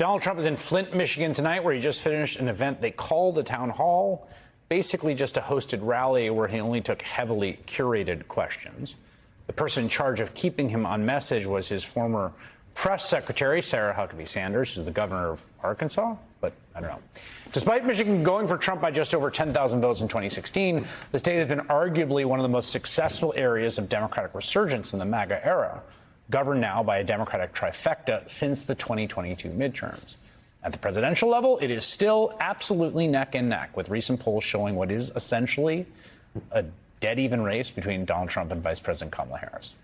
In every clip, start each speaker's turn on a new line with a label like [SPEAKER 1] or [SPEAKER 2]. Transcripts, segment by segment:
[SPEAKER 1] Donald Trump is in Flint, Michigan tonight, where he just finished an event they called a town hall, basically just a hosted rally where he only took heavily curated questions. The person in charge of keeping him on message was his former press secretary, Sarah Huckabee Sanders, who's the governor of Arkansas, but I don't know. Despite Michigan going for Trump by just over 10,000 votes in 2016, the state has been arguably one of the most successful areas of Democratic resurgence in the MAGA era, governed now by a Democratic trifecta since the 2022 midterms. At the presidential level, it is still absolutely neck and neck, with recent polls showing what is essentially a dead-even race between Donald Trump and Vice President Kamala Harris.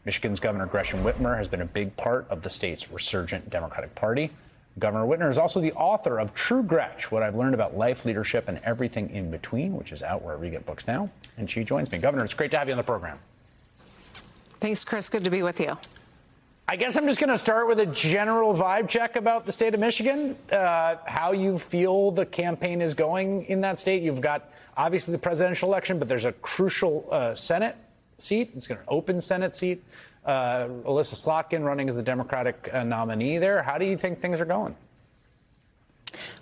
[SPEAKER 1] Michigan's Governor Gretchen Whitmer has been a big part of the state's resurgent Democratic Party. Governor Whitmer is also the author of True Gretch, What I've Learned About Life, Leadership, and Everything in Between, which is out wherever you get books now. And she joins me. Governor, it's great to have you on the program.
[SPEAKER 2] Thanks, Chris. Good to be with you.
[SPEAKER 1] I guess I'm just going to start with a general vibe check about the state of Michigan, how you feel the campaign is going in that state. You've got, obviously, the presidential election, but there's a crucial Senate seat. It's an open Senate seat. Alyssa Slotkin running as the Democratic nominee there. How do you think things are going?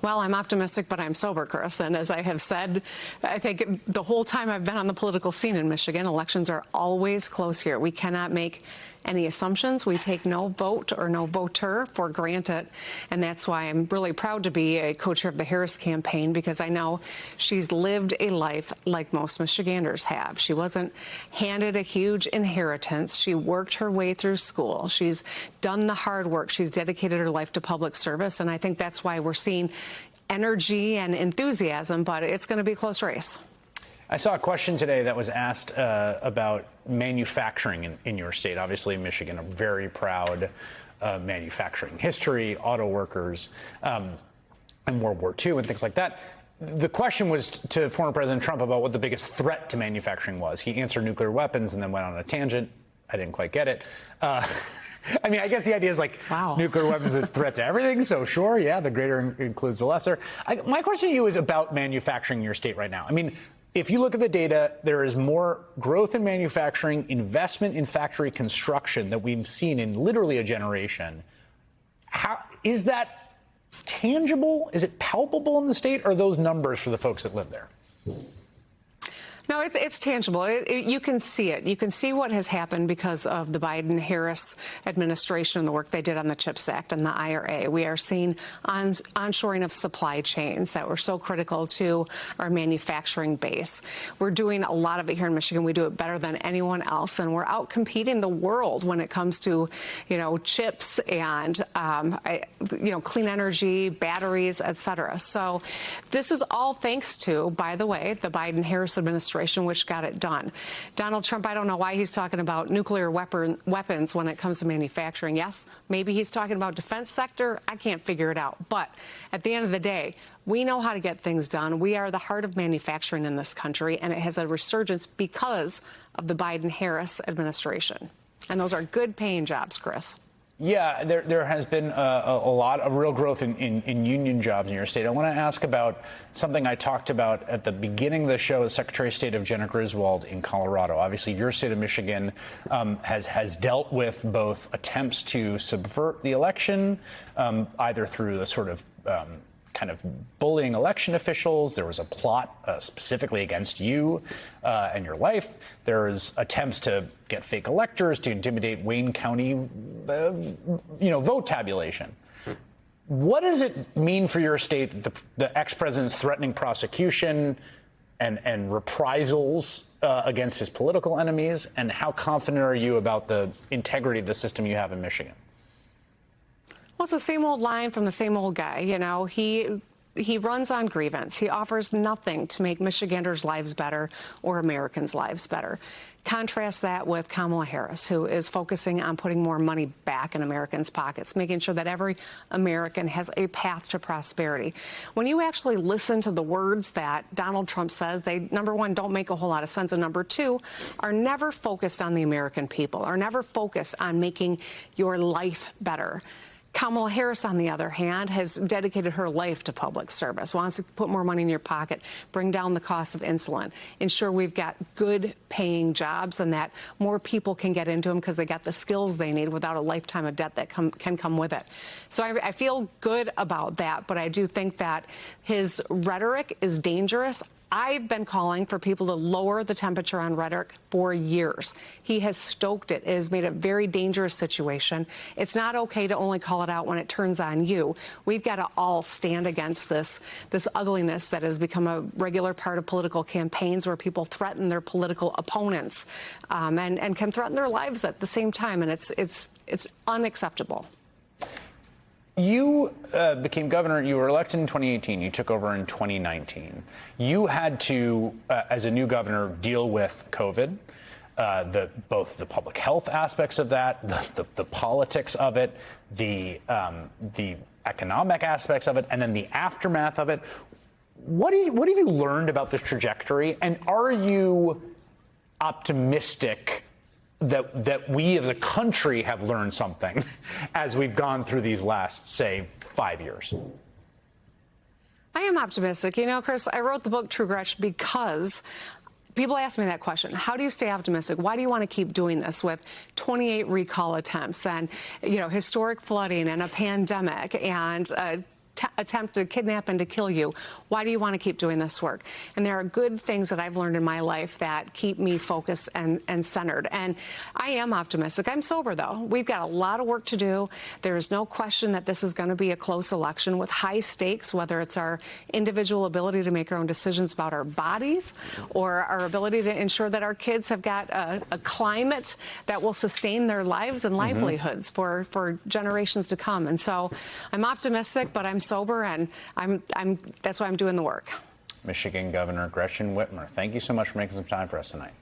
[SPEAKER 2] Well, I'm optimistic, but I'm sober, Chris. And as I have said, I think the whole time I've been on the political scene in Michigan, elections are always close here. We cannot make any assumptions. We take no vote or no voter for granted. And that's why I'm really proud to be a co-chair of the Harris campaign, because I know she's lived a life like most Michiganders have. She wasn't handed a huge inheritance. She worked her way through school. She's done the hard work. She's dedicated her life to public service. And I think that's why we're seeing energy and enthusiasm, but it's going to be a close race.
[SPEAKER 1] I saw a question today that was asked about manufacturing in your state. Obviously, Michigan, a very proud manufacturing history, auto workers, and World War II and things like that. The question was to former President Trump about what the biggest threat to manufacturing was. He answered nuclear weapons and then went on a tangent. I didn't quite get it. I mean, I guess the idea is like, wow, nuclear weapons are a threat to everything. So sure, yeah, the greater includes the lesser. My question to you is about manufacturing in your state right now. I mean, if you look at the data, there is more growth in manufacturing, investment in factory construction that we've seen in literally a generation. How is that tangible? Is it palpable in the state, or are those numbers for the folks that live there?
[SPEAKER 2] No, it's tangible. You can see it. You can see what has happened because of the Biden-Harris administration and the work they did on the CHIPS Act and the IRA. We are seeing onshoring of supply chains that were so critical to our manufacturing base. We're doing a lot of it here in Michigan. We do it better than anyone else, and we're out competing the world when it comes to, chips and, clean energy, batteries, et cetera. So this is all thanks to, by the way, the Biden-Harris administration, which got it done. Donald Trump, I don't know why he's talking about nuclear weapons when it comes to manufacturing. Yes, maybe he's talking about defense sector. I can't figure it out. But at the end of the day, we know how to get things done. We are the heart of manufacturing in this country, and it has a resurgence because of the Biden-Harris administration. And those are good paying jobs, Chris.
[SPEAKER 1] Yeah, there has been a lot of real growth in union jobs in your state. I want to ask about something I talked about at the beginning of the show as Secretary of State of Jena Griswold in Colorado. Obviously, your state of Michigan has dealt with both attempts to subvert the election, either through the sort of kind of bullying election officials. There was a plot specifically against you and your life. There's attempts to get fake electors, to intimidate Wayne County, vote tabulation. What does it mean for your state, the ex-president's threatening prosecution and reprisals against his political enemies? And how confident are you about the integrity of the system you have in Michigan?
[SPEAKER 2] Well, it's the same old line from the same old guy. He runs on grievance. He offers nothing to make Michiganders' lives better or Americans' lives better. Contrast that with Kamala Harris, who is focusing on putting more money back in Americans' pockets, making sure that every American has a path to prosperity. When you actually listen to the words that Donald Trump says, they, number one, don't make a whole lot of sense, and number two, are never focused on the American people, are never focused on making your life better. Kamala Harris, on the other hand, has dedicated her life to public service, wants to put more money in your pocket, bring down the cost of insulin, ensure we've got good paying jobs and that more people can get into them because they got the skills they need without a lifetime of debt that can come with it. So I feel good about that, but I do think that his rhetoric is dangerous. I've been calling for people to lower the temperature on rhetoric for years. He has stoked it. It has made a very dangerous situation. It's not okay to only call it out when it turns on you. We've got to all stand against this ugliness that has become a regular part of political campaigns where people threaten their political opponents and can threaten their lives at the same time. And it's unacceptable.
[SPEAKER 1] You became governor. You were elected in 2018. You took over in 2019. You had to, as a new governor, deal with COVID, both the public health aspects of that, the politics of it, the economic aspects of it, and then the aftermath of it. What have you learned about this trajectory? And are you optimistic that we as a country have learned something as we've gone through these last, say, 5 years?
[SPEAKER 2] I am optimistic. You know, Chris, I wrote the book True Gretch because people ask me that question. How do you stay optimistic? Why do you want to keep doing this with 28 recall attempts and, you know, historic flooding and a pandemic and attempt to kidnap and to kill you? Why do you want to keep doing this work? And there are good things that I've learned in my life that keep me focused and centered. And I am optimistic. I'm sober, though. We've got a lot of work to do. There is no question that this is going to be a close election with high stakes, whether it's our individual ability to make our own decisions about our bodies or our ability to ensure that our kids have got a climate that will sustain their lives and livelihoods for generations to come. And so I'm optimistic, but I'm sober, and that's why I'm doing the work.
[SPEAKER 1] Michigan Governor Gretchen Whitmer, thank you so much for making some time for us tonight.